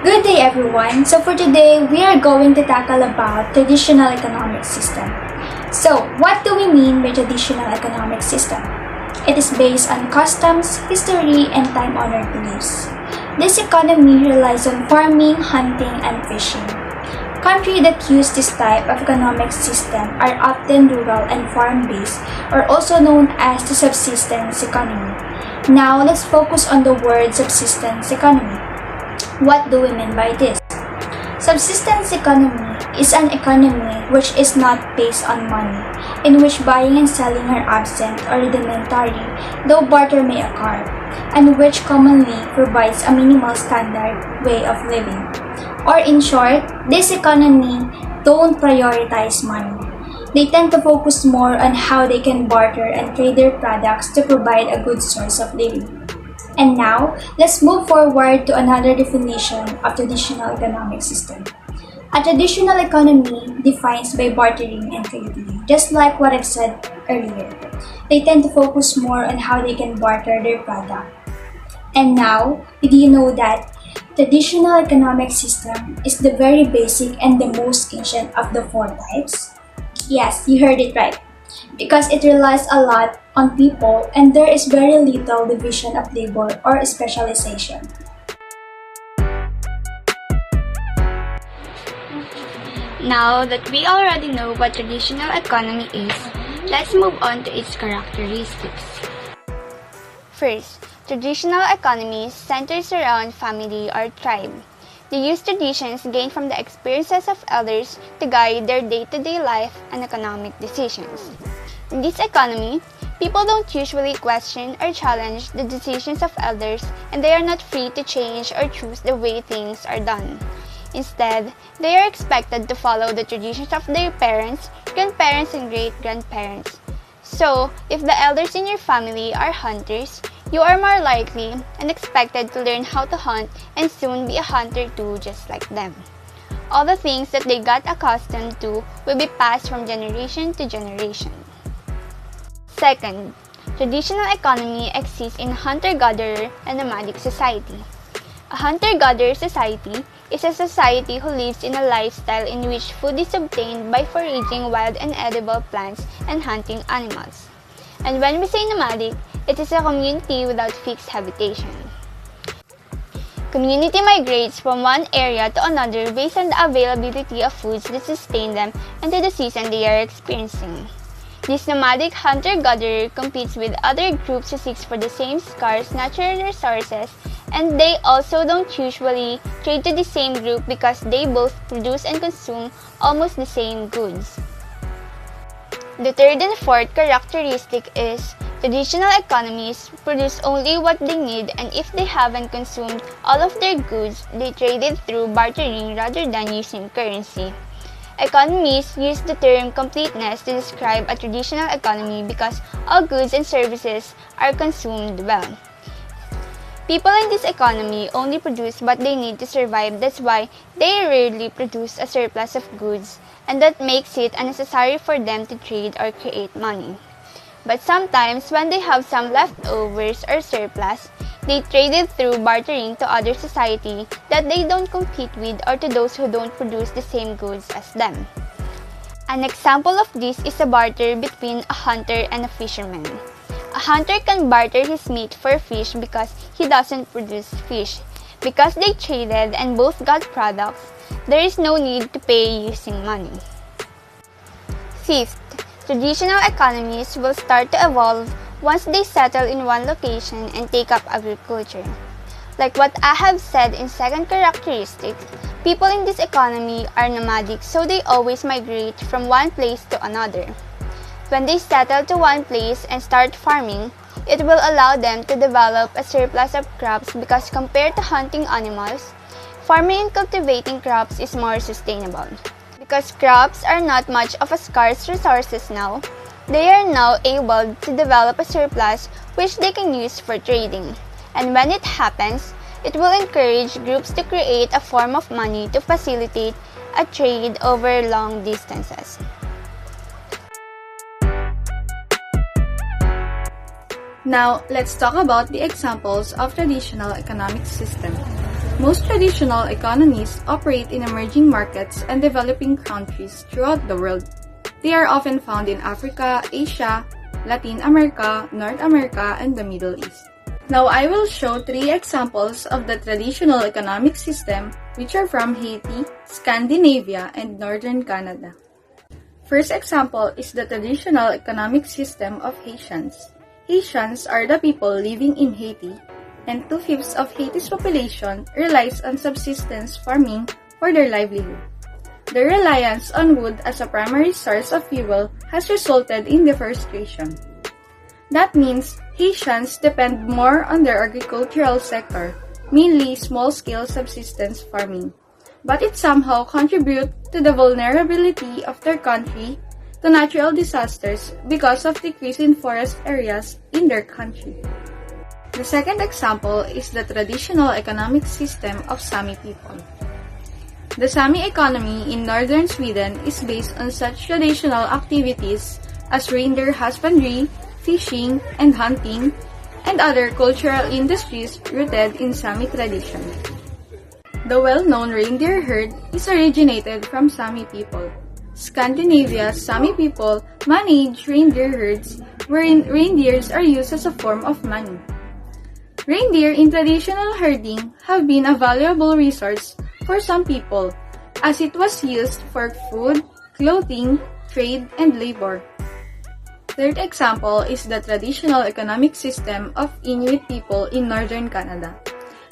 Good day everyone. So for today, we are going to tackle about traditional economic system. So what do we mean by traditional economic system? It is based on customs, history, and time-honored beliefs. This economy relies on farming, hunting, and fishing. Countries that use this type of economic system are often rural and farm-based, or also known as the subsistence economy. Now let's focus on the word subsistence economy. What do we mean by this? Subsistence economy is an economy which is not based on money, in which buying and selling are absent or rudimentary, though barter may occur, and which commonly provides a minimal standard way of living. Or in short, this economy don't prioritize money. They tend to focus more on how they can barter and trade their products to provide a good source of living. And now, let's move forward to another definition of traditional economic system. A traditional economy defines by bartering and trading, just like what I've said earlier. They tend to focus more on how they can barter their product. And now, did you know that traditional economic system is the very basic and the most ancient of the four types? Yes, you heard it right. Because it relies a lot on people and there is very little division of labor or specialization. Now that we already know what traditional economy is, let's move on to its characteristics. First, traditional economy centers around family or tribe. They use traditions gained from the experiences of elders to guide their day-to-day life and economic decisions. In this economy, people don't usually question or challenge the decisions of elders, and they are not free to change or choose the way things are done. Instead, they are expected to follow the traditions of their parents, grandparents, and great-grandparents. So, if the elders in your family are hunters, you are more likely and expected to learn how to hunt and soon be a hunter too, just like them. All the things that they got accustomed to will be passed from generation to generation. Second, traditional economy exists in hunter-gatherer and nomadic society. A hunter-gatherer society is a society who lives in a lifestyle in which food is obtained by foraging wild and edible plants and hunting animals. And when we say nomadic, it is a community without fixed habitation. Community migrates from one area to another based on the availability of foods that sustain them and to the season they are experiencing. This nomadic hunter-gatherer competes with other groups who seek for the same scarce natural resources, and they also don't usually trade to the same group because they both produce and consume almost the same goods. The third and fourth characteristic is traditional economies produce only what they need, and if they haven't consumed all of their goods, they trade it through bartering rather than using currency. Economists use the term completeness to describe a traditional economy because all goods and services are consumed well. People in this economy only produce what they need to survive. That's why they rarely produce a surplus of goods, and that makes it unnecessary for them to trade or create money. But sometimes, when they have some leftovers or surplus, they trade it through bartering to other society that they don't compete with or to those who don't produce the same goods as them. An example of this is a barter between a hunter and a fisherman. A hunter can barter his meat for fish because he doesn't produce fish. Because they traded and both got products, there is no need to pay using money. Fifth, traditional economies will start to evolve once they settle in one location and take up agriculture. Like what I have said in second characteristic, people in this economy are nomadic, so they always migrate from one place to another. When they settle to one place and start farming, it will allow them to develop a surplus of crops because compared to hunting animals, farming and cultivating crops is more sustainable. Because crops are not much of a scarce resources now, they are now able to develop a surplus which they can use for trading. And when it happens, it will encourage groups to create a form of money to facilitate a trade over long distances. Now, let's talk about the examples of traditional economic system. Most traditional economies operate in emerging markets and developing countries throughout the world. They are often found in Africa, Asia, Latin America, North America, and the Middle East. Now I will show 3 examples of the traditional economic system which are from Haiti, Scandinavia, and Northern Canada. First example is the traditional economic system of Haitians. Haitians are the people living in Haiti, and 2/5 of Haiti's population relies on subsistence farming for their livelihood. The reliance on wood as a primary source of fuel has resulted in deforestation. That means Haitians depend more on their agricultural sector, mainly small-scale subsistence farming. But it somehow contributes to the vulnerability of their country to natural disasters because of decrease in forest areas in their country. The second example is the traditional economic system of Sami people. The Sami economy in northern Sweden is based on such traditional activities as reindeer husbandry, fishing, and hunting, and other cultural industries rooted in Sami tradition. The well-known reindeer herd is originated from Sami people. Scandinavia's Sami people manage reindeer herds wherein reindeers are used as a form of money. Reindeer in traditional herding have been a valuable resource for some people as it was used for food, clothing, trade, and labor. Third example is the traditional economic system of Inuit people in northern Canada.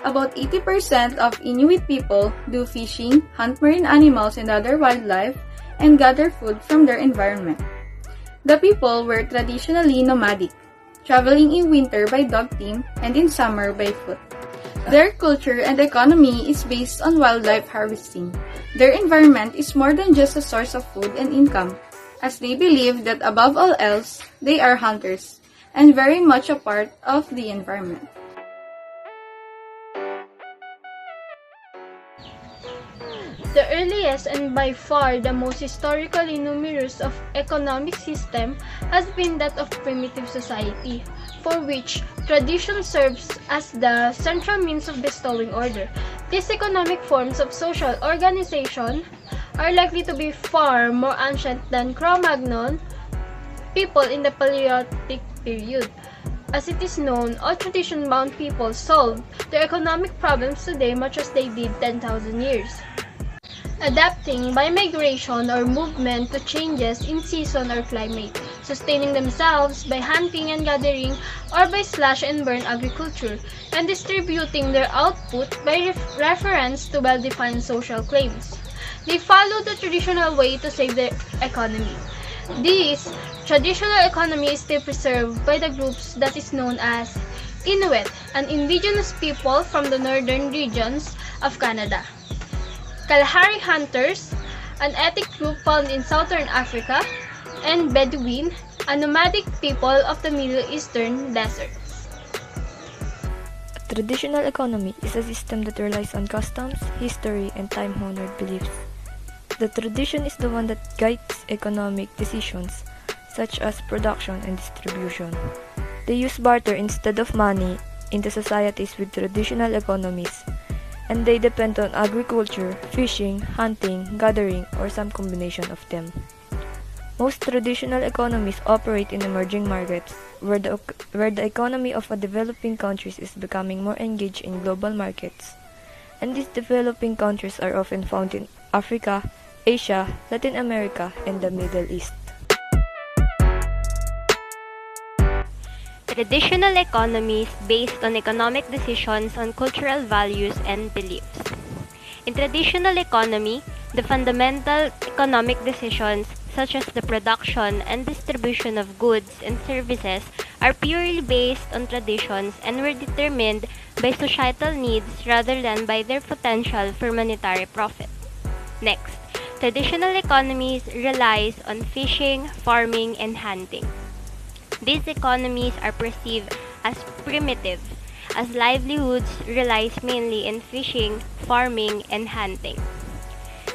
About 80% of Inuit people do fishing, hunt marine animals and other wildlife, and gather food from their environment. The people were traditionally nomadic, traveling in winter by dog team and in summer by foot. Their culture and economy is based on wildlife harvesting. Their environment is more than just a source of food and income, as they believe that above all else, they are hunters, and very much a part of the environment. The earliest and by far the most historically numerous of economic system has been that of primitive society, for which tradition serves as the central means of bestowing order. These economic forms of social organization are likely to be far more ancient than Cro-Magnon people in the Paleolithic period. As it is known, all tradition-bound people solved their economic problems today much as they did 10,000 years. Adapting by migration or movement to changes in season or climate, sustaining themselves by hunting and gathering or by slash and burn agriculture, and distributing their output by reference to well-defined social claims. They follow the traditional way to save their economy. This traditional economy is still preserved by the groups that is known as Inuit, an indigenous people from the northern regions of Canada. Kalahari hunters, an ethnic group found in southern Africa, and Bedouin, a nomadic people of the Middle Eastern deserts. A traditional economy is a system that relies on customs, history, and time-honored beliefs. The tradition is the one that guides economic decisions, such as production and distribution. They use barter instead of money in the societies with traditional economies, and they depend on agriculture, fishing, hunting, gathering, or some combination of them. Most traditional economies operate in emerging markets, where the economy of a developing countries is becoming more engaged in global markets. And these developing countries are often found in Africa, Asia, Latin America, and the Middle East. Traditional economies based on economic decisions on cultural values and beliefs. In traditional economy, the fundamental economic decisions such as the production and distribution of goods and services are purely based on traditions and were determined by societal needs rather than by their potential for monetary profit. Next, traditional economies relies on fishing, farming, and hunting. These economies are perceived as primitive, as livelihoods relies mainly in fishing, farming, and hunting.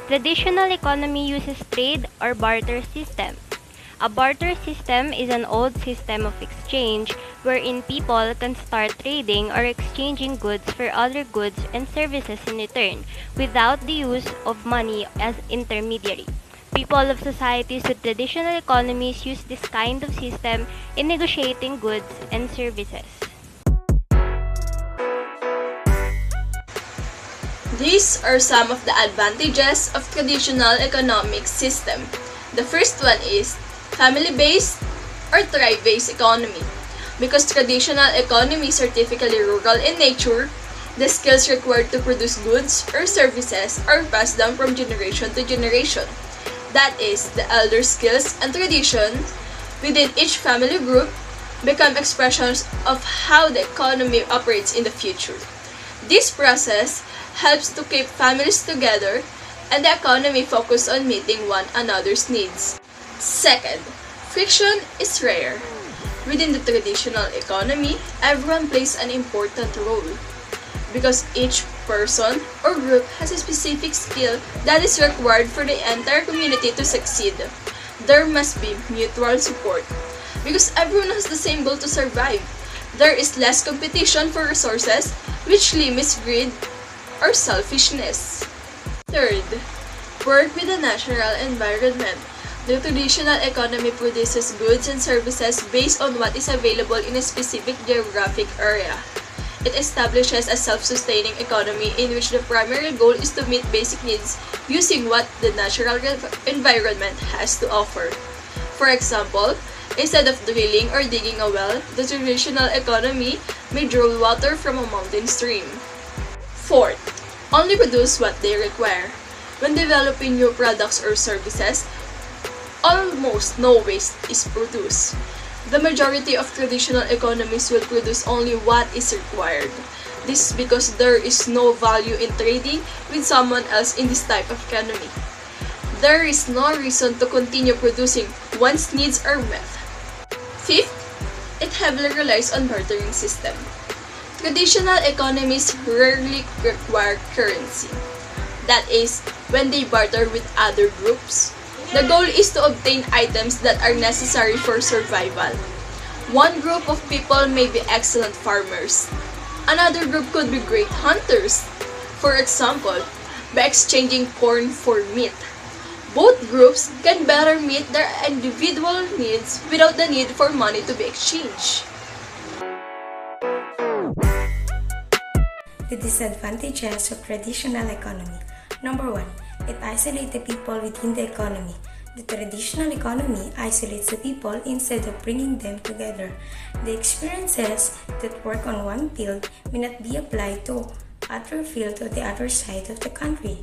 Traditional economy uses trade or barter system. A barter system is an old system of exchange wherein people can start trading or exchanging goods for other goods and services in return without the use of money as intermediary. People of societies with traditional economies use this kind of system in negotiating goods and services. These are some of the advantages of traditional economic system. The first one is family-based or tribe-based economy. Because traditional economies are typically rural in nature, the skills required to produce goods or services are passed down from generation to generation. That is, the elder skills and traditions within each family group become expressions of how the economy operates in the future. This process helps to keep families together and the economy focused on meeting one another's needs. Second, friction is rare. Within the traditional economy, everyone plays an important role because each person or group has a specific skill that is required for the entire community to succeed. There must be mutual support because everyone has the same goal to survive. There is less competition for resources, which limits greed or selfishness. Third, work with the natural environment. The traditional economy produces goods and services based on what is available in a specific geographic area. It establishes a self-sustaining economy in which the primary goal is to meet basic needs using what the natural environment has to offer. For example, instead of drilling or digging a well, the traditional economy may draw water from a mountain stream. Fourth, only produce what they require. When developing new products or services, almost no waste is produced. The majority of traditional economies will produce only what is required. This is because there is no value in trading with someone else in this type of economy. There is no reason to continue producing once needs are met. Fifth, it heavily relies on bartering system. Traditional economies rarely require currency. That is, when they barter with other groups, the goal is to obtain items that are necessary for survival. One group of people may be excellent farmers. Another group could be great hunters. For example, by exchanging corn for meat. Both groups can better meet their individual needs without the need for money to be exchanged. The disadvantages of traditional economy. Number 1. It isolates the people within the economy. The traditional economy isolates the people instead of bringing them together. The experiences that work on one field may not be applied to other field on the other side of the country.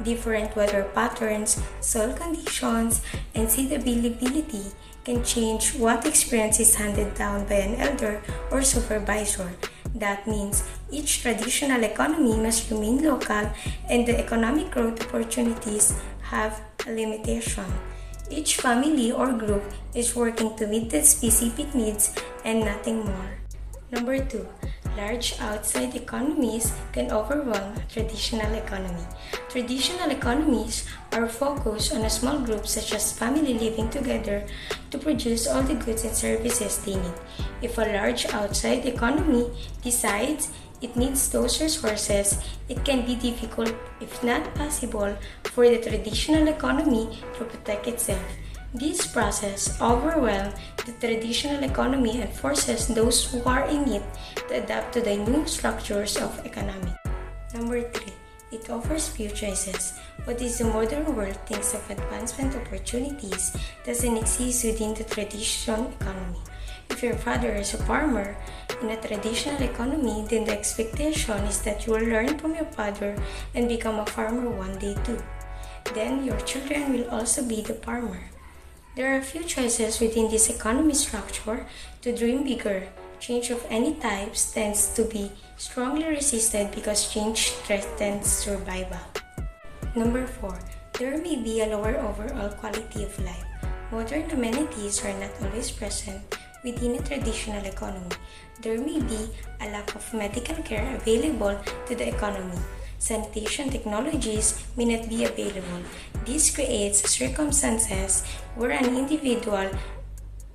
Different weather patterns, soil conditions, and seedability can change what experience is handed down by an elder or supervisor. That means each traditional economy must remain local and the economic growth opportunities have a limitation. Each family or group is working to meet the specific needs and nothing more. Number 2. Large outside economies can overwhelm a traditional economy. Traditional economies are focused on a small group such as family living together to produce all the goods and services they need. If a large outside economy decides it needs those resources, it can be difficult, if not possible, for the traditional economy to protect itself. This process overwhelms the traditional economy and forces those who are in it to adapt to the new structures of economy. Number 3. It offers few choices. What is the modern world thinks of advancement opportunities doesn't exist within the traditional economy. If your father is a farmer in a traditional economy, then the expectation is that you will learn from your father and become a farmer one day too. Then your children will also be the farmer. There are few choices within this economy structure to dream bigger. Change of any types tends to be strongly resisted because change threatens survival. Number 4. There may be a lower overall quality of life. Modern amenities are not always present within a traditional economy. There may be a lack of medical care available to the economy. Sanitation technologies may not be available. This creates circumstances where an individual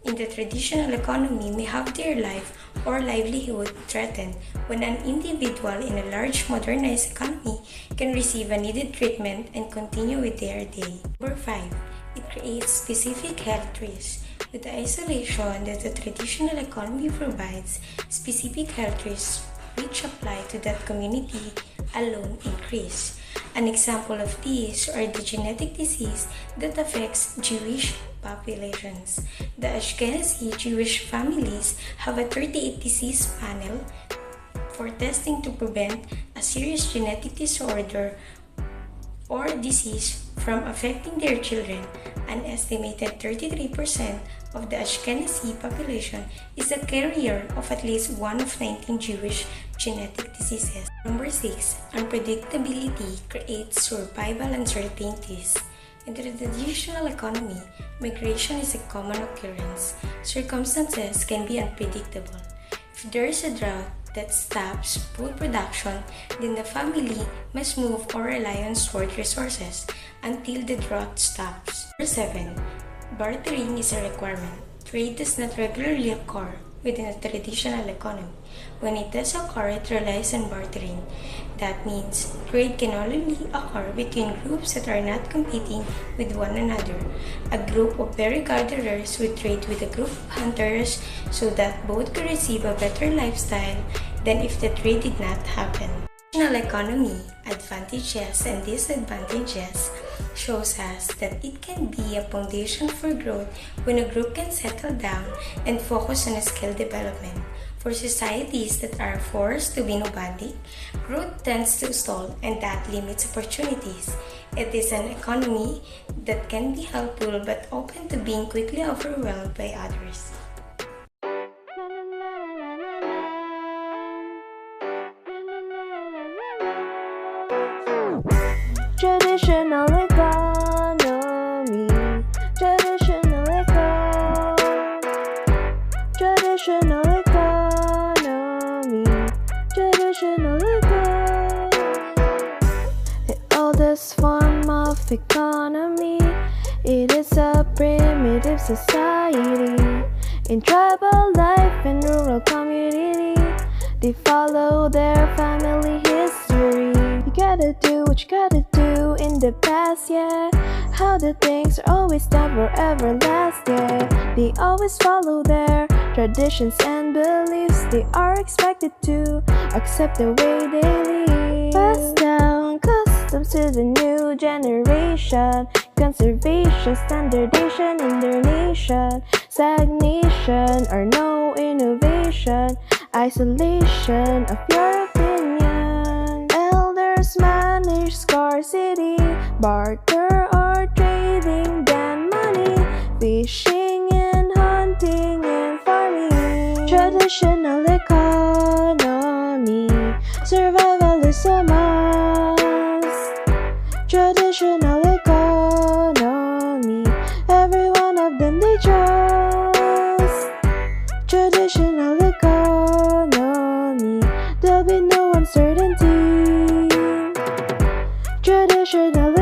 in the traditional economy may have their life or livelihood threatened when an individual in a large modernized economy can receive a needed treatment and continue with their day. Number 5. It creates specific health risks. With the isolation that the traditional economy provides, specific health risks which apply to that community alone increase. An example of these are the genetic disease that affects Jewish populations. The Ashkenazi Jewish families have a 38 disease panel for testing to prevent a serious genetic disorder or disease from affecting their children. An estimated 33% of the Ashkenazi population is a carrier of at least one of 19 Jewish genetic diseases. Number 6. Unpredictability creates survival uncertainties. In the traditional economy, migration is a common occurrence. Circumstances can be unpredictable. If there is a drought that stops food production, then the family must move or rely on stored resources until the drought stops. Number 7. Bartering is a requirement. Trade does not regularly occur within a traditional economy. When it does occur, it relies on bartering. That means trade can only occur between groups that are not competing with one another. A group of berry gatherers would trade with a group of hunters so that both could receive a better lifestyle than if the trade did not happen. Traditional economy advantages and disadvantages shows us that it can be a foundation for growth when a group can settle down and focus on skill development. For societies that are forced to be nomadic, growth tends to stall and that limits opportunities. It is an economy that can be helpful but open to being quickly overwhelmed by others. Traditional economy, traditional traditional economy, traditional the oldest form of economy. It is a primitive society. In tribal life and rural community, they follow their family history. You gotta do what you gotta do in the past, yeah. How the things are always done forever last, yeah. They always follow their traditions and beliefs. They are expected to accept the way they live. Pass down customs to the new generation. Conservation, standardization in their nation. Stagnation or no innovation. Isolation of your opinion. Elders manage scarcity, barter or trading than money, fishing and hunting and farming. Traditional economy, survival is a must. Traditional economy, every one of them they trust. Traditional economy, there'll be no uncertainty. Traditional